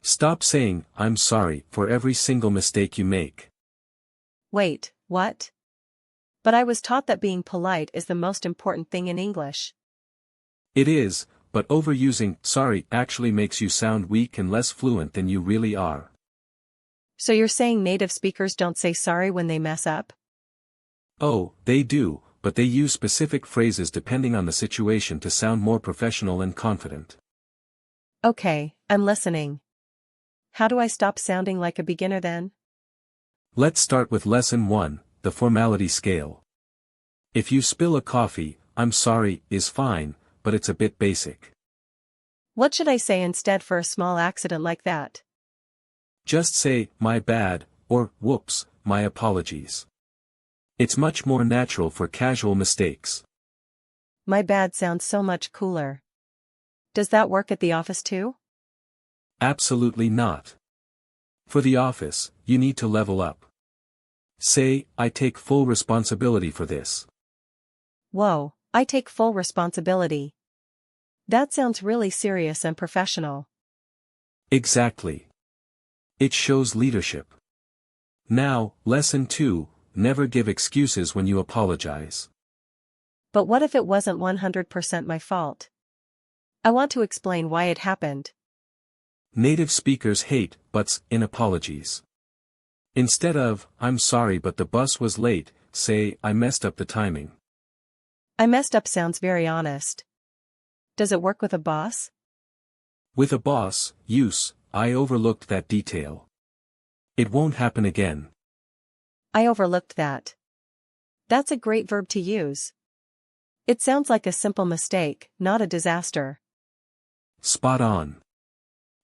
Stop saying, "I'm sorry," for every single mistake you make. Wait, what? But I was taught that being polite is the most important thing in English. It is, but overusing "sorry" actually makes you sound weak and less fluent than you really are. So you're saying native speakers don't say sorry when they mess up? Oh, they do, but they use specific phrases depending on the situation to sound more professional and confident. Okay, I'm listening. How do I stop sounding like a beginner then? Let's start with Lesson 1, the formality scale. If you spill a coffee, "I'm sorry" is fine, but it's a bit basic. What should I say instead for a small accident like that? Just say, "My bad," or "Whoops, my apologies." It's much more natural for casual mistakes. My bad sounds so much cooler. Does that work at the office too? Absolutely not. For the office, you need to level up. Say, "I take full responsibility for this." Whoa, I take full responsibility. That sounds really serious and professional. Exactly. It shows leadership. Now, Lesson 2, never give excuses when you apologize. But what if it wasn't 100% my fault? I want to explain why it happened. Native speakers hate buts in apologies. Instead of, "I'm sorry but the bus was late," say, "I messed up the timing." I messed up sounds very honest. Does it work with a boss? With a boss, use, "I overlooked that detail. It won't happen again." I overlooked that. That's a great verb to use. It sounds like a simple mistake, not a disaster. Spot on.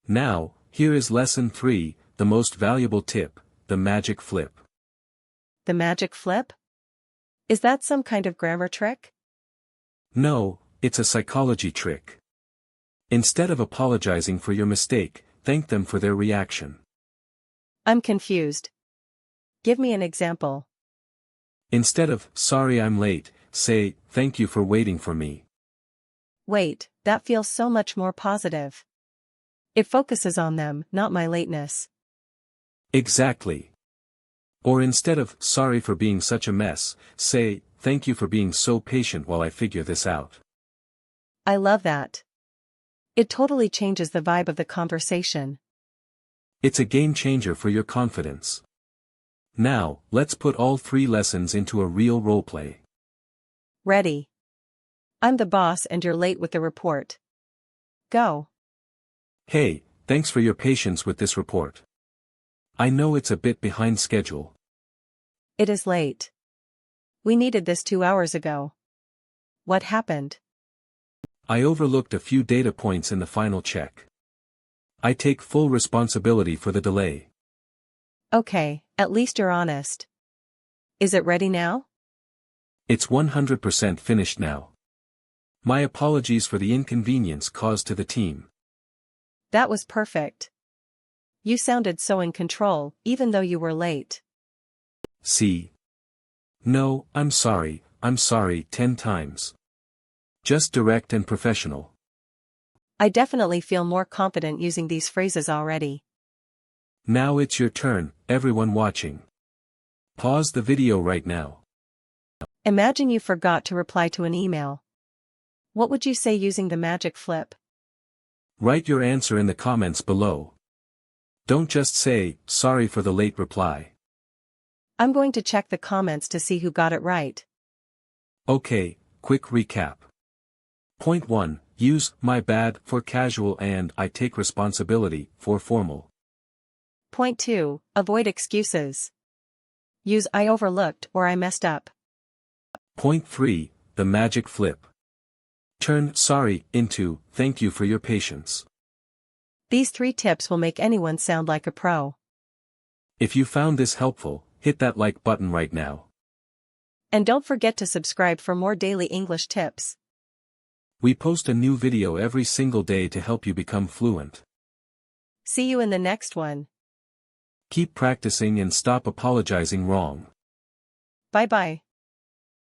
Now, here is Lesson 3, the most valuable tip, the magic flip. The magic flip? Is that some kind of grammar trick? No, it's a psychology trick. Instead of apologizing for your mistake, thank them for their reaction. I'm confused. Give me an example. Instead of, "Sorry I'm late," say, "Thank you for waiting for me." Wait, that feels so much more positive. It focuses on them, not my lateness. Exactly. Or instead of, "Sorry for being such a mess," say, "Thank you for being so patient while I figure this out." I love that. It totally changes the vibe of the conversation. It's a game changer for your confidence. Now, let's put all 3 lessons into a real roleplay. Ready. I'm the boss and you're late with the report. Go. Hey, thanks for your patience with this report. I know it's a bit behind schedule. It is late. We needed this 2 hours ago. What happened? I overlooked a few data points in the final check. I take full responsibility for the delay. Okay, at least you're honest. Is it ready now? It's 100% finished now. My apologies for the inconvenience caused to the team. That was perfect. You sounded so in control, even though you were late. See? No, I'm sorry 10 times. Just direct and professional. I definitely feel more confident using these phrases already. Now it's your turn, everyone watching. Pause the video right now. Imagine you forgot to reply to an email. What would you say using the magic flip? Write your answer in the comments below. Don't just say, "Sorry for the late reply." I'm going to check the comments to see who got it right. Okay, quick recap. Point 1, use "my bad" for casual and "I take responsibility" for formal. Point 2, avoid excuses. Use "I overlooked" or "I messed up." Point 3, the magic flip. Turn "sorry" into "thank you for your patience." These 3 tips will make anyone sound like a pro. If you found this helpful, hit that like button right now. And don't forget to subscribe for more daily English tips. We post a new video every single day to help you become fluent. See you in the next one. Keep practicing and stop apologizing wrong. Bye bye.